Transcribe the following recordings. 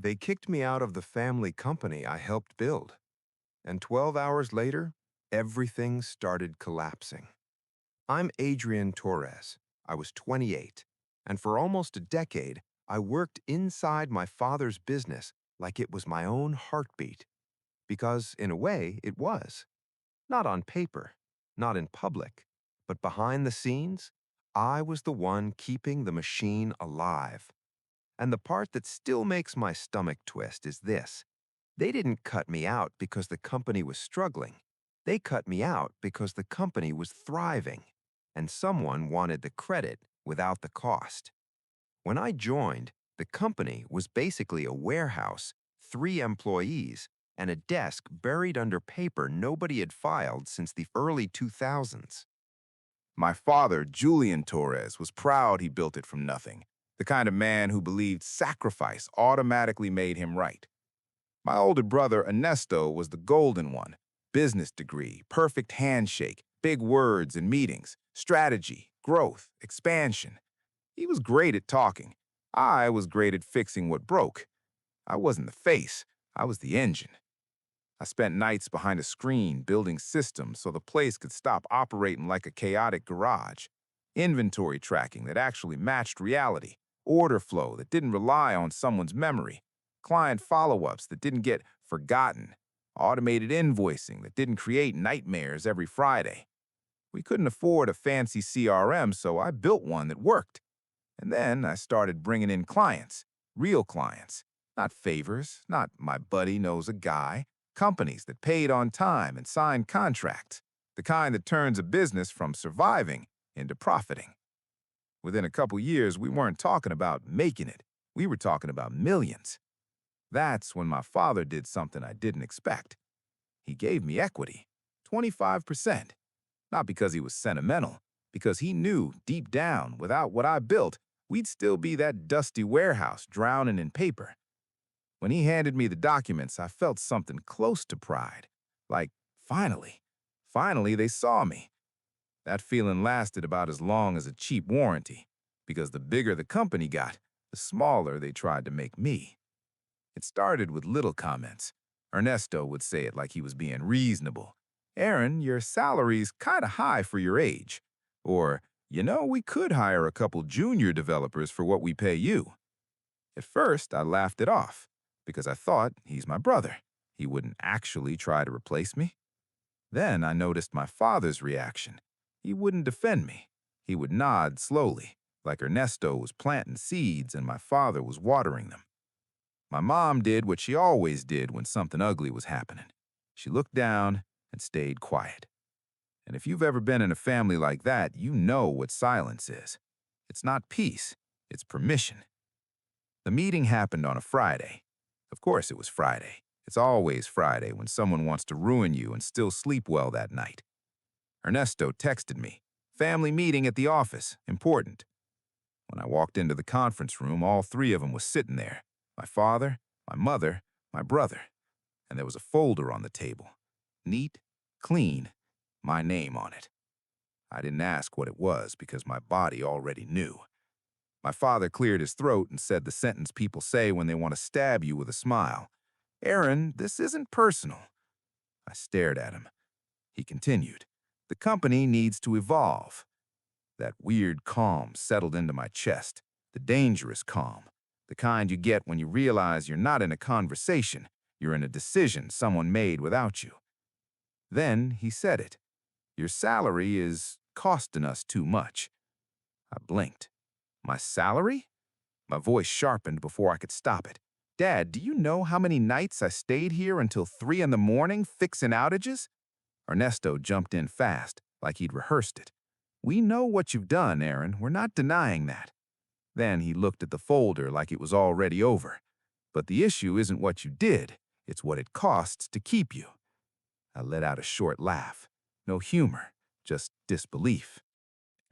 They kicked me out of the family company I helped build, and 12 hours later, everything started collapsing. I'm Adrian Torres. I was 28, and for almost a decade, I worked inside my father's business like it was my own heartbeat. Because, in a way, it was. Not on paper, not in public, but behind the scenes, I was the one keeping the machine alive. And the part that still makes my stomach twist is this. They didn't cut me out because the company was struggling. They cut me out because the company was thriving, and someone wanted the credit without the cost. When I joined, the company was basically a warehouse, 3 employees, and a desk buried under paper nobody had filed since the early 2000s. My father, Julian Torres, was proud he built it from nothing, the kind of man who believed sacrifice automatically made him right. My older brother, Ernesto, was the golden one. Business degree, perfect handshake, big words in meetings, strategy, growth, expansion. He was great at talking. I was great at fixing what broke. I wasn't the face, I was the engine. I spent nights behind a screen building systems so the place could stop operating like a chaotic garage. Inventory tracking that actually matched reality. Order flow that didn't rely on someone's memory. Client follow-ups that didn't get forgotten. Automated invoicing that didn't create nightmares every Friday. We couldn't afford a fancy CRM, so I built one that worked. And then I started bringing in clients, real clients, not favors, not my buddy knows a guy, companies that paid on time and signed contracts, the kind that turns a business from surviving into profiting. Within a couple years, we weren't talking about making it. We were talking about millions. That's when my father did something I didn't expect. He gave me equity, 25%. Not because he was sentimental, because he knew deep down, without what I built, we'd still be that dusty warehouse drowning in paper. When he handed me the documents, I felt something close to pride. Like, finally they saw me. That feeling lasted about as long as a cheap warranty, because the bigger the company got, the smaller they tried to make me. It started with little comments. Ernesto would say it like he was being reasonable. Aaron, your salary's kinda high for your age. Or, we could hire a couple junior developers for what we pay you. At first, I laughed it off, because I thought he's my brother. He wouldn't actually try to replace me. Then I noticed my father's reaction. He wouldn't defend me. He would nod slowly, like Ernesto was planting seeds and my father was watering them. My mom did what she always did when something ugly was happening. She looked down and stayed quiet. And if you've ever been in a family like that, you know what silence is. It's not peace, it's permission. The meeting happened on a Friday. Of course it was Friday. It's always Friday when someone wants to ruin you and still sleep well that night. Ernesto texted me, "Family meeting at the office, important." When I walked into the conference room, all three of them was sitting there. My father, my mother, my brother. And there was a folder on the table. Neat, clean, my name on it. I didn't ask what it was because my body already knew. My father cleared his throat and said the sentence people say when they want to stab you with a smile. "Aaron, this isn't personal." I stared at him. He continued, "The company needs to evolve." That weird calm settled into my chest, the dangerous calm, the kind you get when you realize you're not in a conversation, you're in a decision someone made without you. Then he said it. "Your salary is costing us too much." I blinked. My salary? My voice sharpened before I could stop it. "Dad, do you know how many nights I stayed here until 3 in the morning fixing outages?" Ernesto jumped in fast, like he'd rehearsed it. "We know what you've done, Aaron. We're not denying that." Then he looked at the folder like it was already over. "But the issue isn't what you did, it's what it costs to keep you." I let out a short laugh. No humor, just disbelief.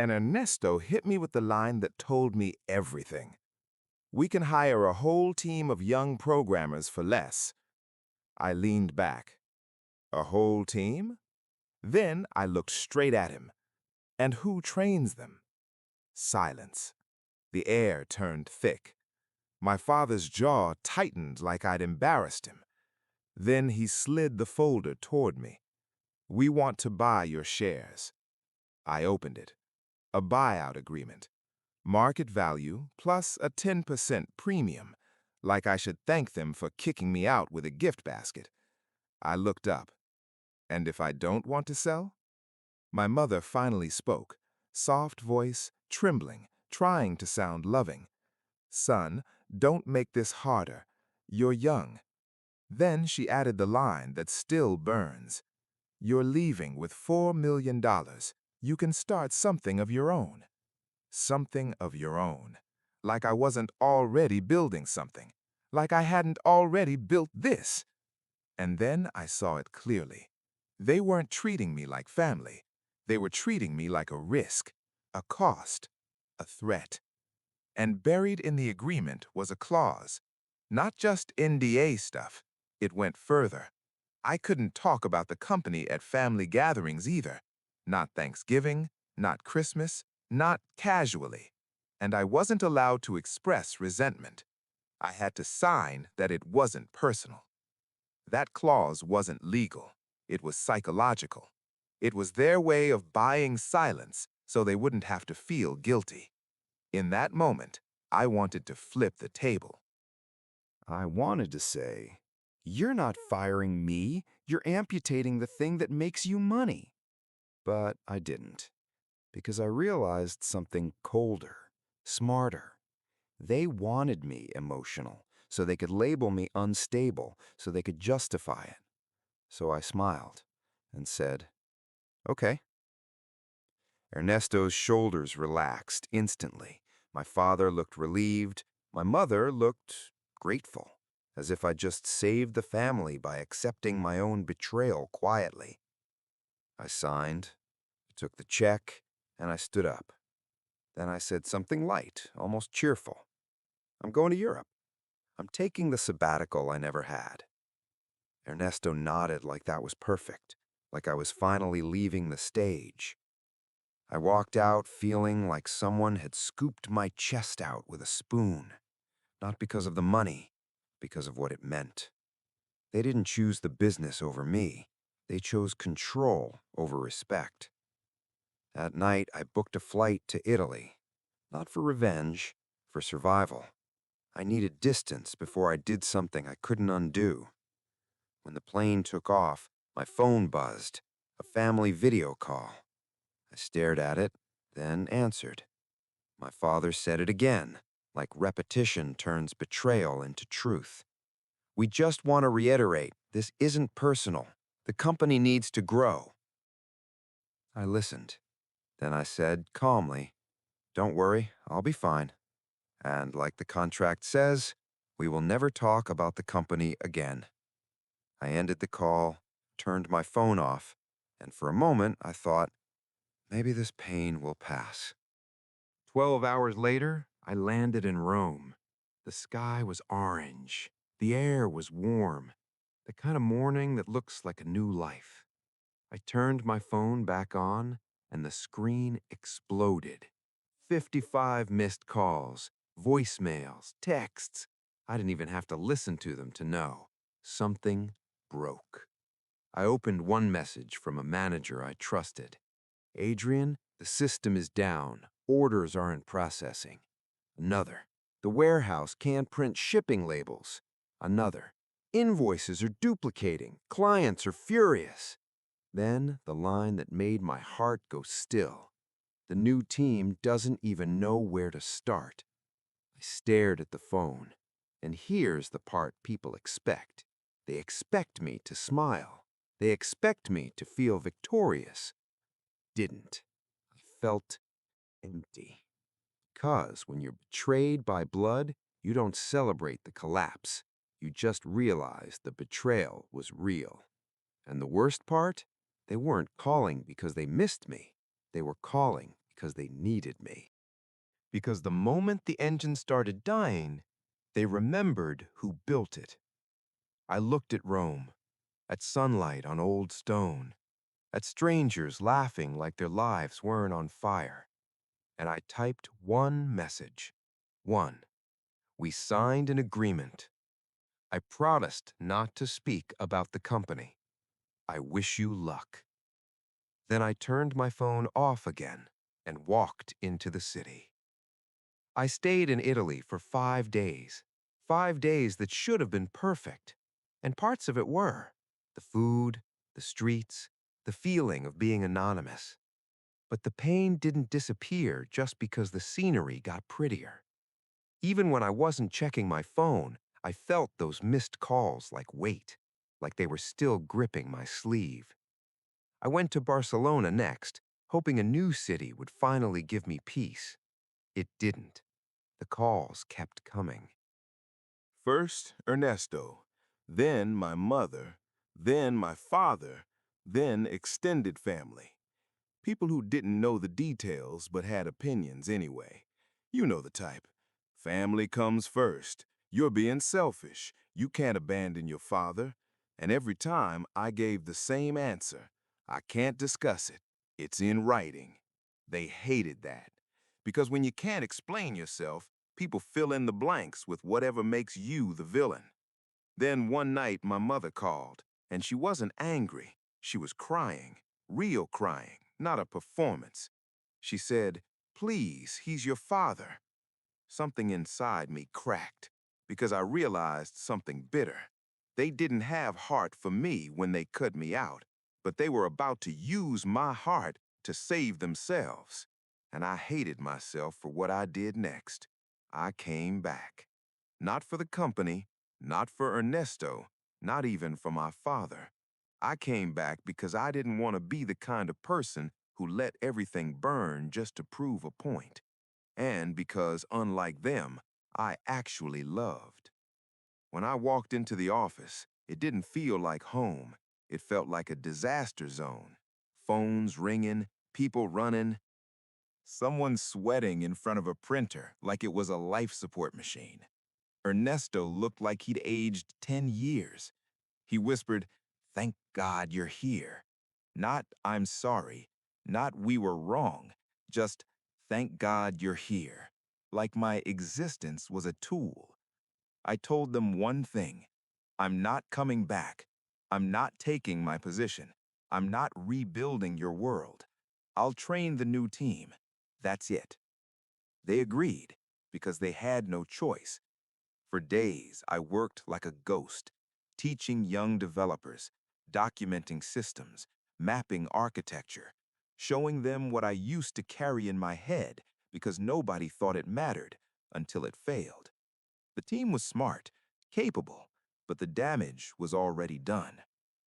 And Ernesto hit me with the line that told me everything. "We can hire a whole team of young programmers for less." I leaned back. "A whole team?" Then I looked straight at him. "And who trains them?" Silence. The air turned thick. My father's jaw tightened like I'd embarrassed him. Then he slid the folder toward me. "We want to buy your shares." I opened it. A buyout agreement. Market value plus a 10% premium. Like I should thank them for kicking me out with a gift basket. I looked up. "And if I don't want to sell?" My mother finally spoke, soft voice, trembling, trying to sound loving. "Son, don't make this harder. You're young." Then she added the line that still burns. "You're leaving with $4 million. You can start something of your own." Something of your own. Like I wasn't already building something. Like I hadn't already built this. And then I saw it clearly. They weren't treating me like family. They were treating me like a risk, a cost, a threat. And buried in the agreement was a clause. Not just NDA stuff. It went further. I couldn't talk about the company at family gatherings either. Not Thanksgiving, not Christmas, not casually. And I wasn't allowed to express resentment. I had to sign that it wasn't personal. That clause wasn't legal. It was psychological. It was their way of buying silence so they wouldn't have to feel guilty. In that moment, I wanted to flip the table. I wanted to say, "You're not firing me, you're amputating the thing that makes you money." But I didn't, because I realized something colder, smarter. They wanted me emotional, so they could label me unstable, so they could justify it. So I smiled and said, "Okay." Ernesto's shoulders relaxed instantly. My father looked relieved. My mother looked grateful, as if I'd just saved the family by accepting my own betrayal quietly. I signed, took the check, and I stood up. Then I said something light, almost cheerful. "I'm going to Europe. I'm taking the sabbatical I never had." Ernesto nodded like that was perfect, like I was finally leaving the stage. I walked out feeling like someone had scooped my chest out with a spoon, not because of the money, because of what it meant. They didn't choose the business over me. They chose control over respect. That night, I booked a flight to Italy, not for revenge, for survival. I needed distance before I did something I couldn't undo. When the plane took off, my phone buzzed, a family video call. I stared at it, then answered. My father said it again, like repetition turns betrayal into truth. "We just want to reiterate, this isn't personal. The company needs to grow." I listened. Then I said calmly, "Don't worry, I'll be fine. And like the contract says, we will never talk about the company again." I ended the call, turned my phone off, and for a moment I thought, maybe this pain will pass. 12 hours later, I landed in Rome. The sky was orange. The air was warm. The kind of morning that looks like a new life. I turned my phone back on, and the screen exploded. 55 missed calls, voicemails, texts. I didn't even have to listen to them to know. Something broke. I opened one message from a manager I trusted. "Adrian, the system is down. Orders aren't processing." Another. "The warehouse can't print shipping labels." Another. "Invoices are duplicating. Clients are furious." Then the line that made my heart go still. "The new team doesn't even know where to start." I stared at the phone. And here's the part people expect. They expect me to smile. They expect me to feel victorious. Didn't. I felt empty. Because when you're betrayed by blood, you don't celebrate the collapse. You just realize the betrayal was real. And the worst part? They weren't calling because they missed me. They were calling because they needed me. Because the moment the engine started dying, they remembered who built it. I looked at Rome, at sunlight on old stone, at strangers laughing like their lives weren't on fire. And I typed one message. One. We signed an agreement. I promised not to speak about the company. I wish you luck. Then I turned my phone off again and walked into the city. I stayed in Italy for 5 days. 5 days that should have been perfect. And parts of it were. The food, the streets, the feeling of being anonymous. But the pain didn't disappear just because the scenery got prettier. Even when I wasn't checking my phone, I felt those missed calls like weight, like they were still gripping my sleeve. I went to Barcelona next, hoping a new city would finally give me peace. It didn't. The calls kept coming. First, Ernesto, then my mother, then my father, then extended family. People who didn't know the details but had opinions anyway. You know the type. Family comes first. You're being selfish. You can't abandon your father. And every time I gave the same answer. I can't discuss it. It's in writing. They hated that. Because when you can't explain yourself, people fill in the blanks with whatever makes you the villain. Then one night my mother called, and she wasn't angry. She was crying, real crying, not a performance. She said, "Please, he's your father." Something inside me cracked because I realized something bitter. They didn't have heart for me when they cut me out, but they were about to use my heart to save themselves. And I hated myself for what I did next. I came back. Not for the company, not for Ernesto, not even for my father. I came back because I didn't want to be the kind of person who let everything burn just to prove a point. And because, unlike them, I actually loved. When I walked into the office, it didn't feel like home. It felt like a disaster zone. Phones ringing, people running, someone sweating in front of a printer like it was a life support machine. Ernesto looked like he'd aged 10 years. He whispered, "Thank God you're here." Not, "I'm sorry." Not, "We were wrong." Just, "Thank God you're here." Like my existence was a tool. I told them one thing. I'm not coming back. I'm not taking my position. I'm not rebuilding your world. I'll train the new team. That's it. They agreed because they had no choice. For days, I worked like a ghost, teaching young developers, documenting systems, mapping architecture, showing them what I used to carry in my head because nobody thought it mattered until it failed. The team was smart, capable, but the damage was already done.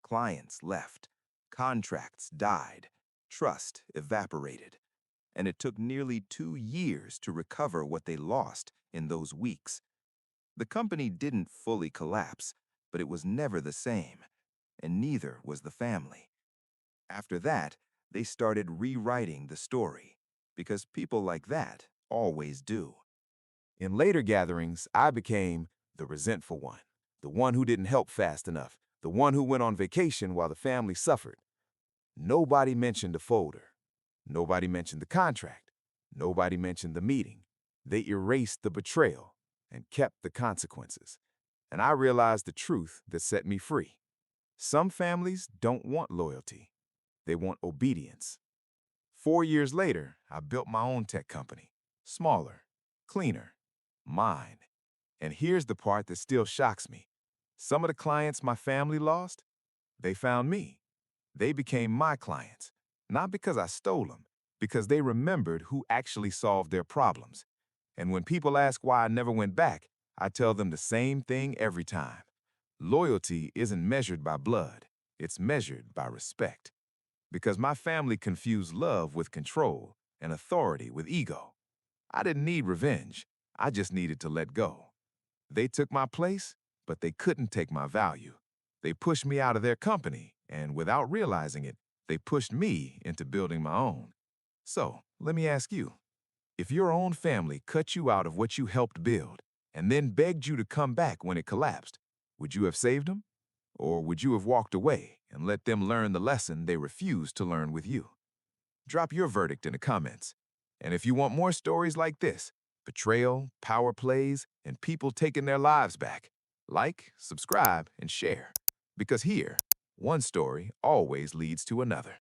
Clients left, contracts died, trust evaporated, and it took nearly 2 years to recover what they lost in those weeks. The company didn't fully collapse, but it was never the same, and neither was the family. After that, they started rewriting the story, because people like that always do. In later gatherings, I became the resentful one, the one who didn't help fast enough, the one who went on vacation while the family suffered. Nobody mentioned the folder. Nobody mentioned the contract. Nobody mentioned the meeting. They erased the betrayal and kept the consequences. And I realized the truth that set me free. Some families don't want loyalty. They want obedience. 4 years later, I built my own tech company. Smaller, cleaner, mine. And here's the part that still shocks me. Some of the clients my family lost, they found me. They became my clients, not because I stole them, because they remembered who actually solved their problems. And when people ask why I never went back, I tell them the same thing every time. Loyalty isn't measured by blood, it's measured by respect. Because my family confused love with control and authority with ego. I didn't need revenge, I just needed to let go. They took my place, but they couldn't take my value. They pushed me out of their company, and without realizing it, they pushed me into building my own. So, let me ask you, if your own family cut you out of what you helped build and then begged you to come back when it collapsed, would you have saved them? Or would you have walked away and let them learn the lesson they refused to learn with you? Drop your verdict in the comments. And if you want more stories like this, betrayal, power plays, and people taking their lives back. Like, subscribe, and share. Because here, one story always leads to another.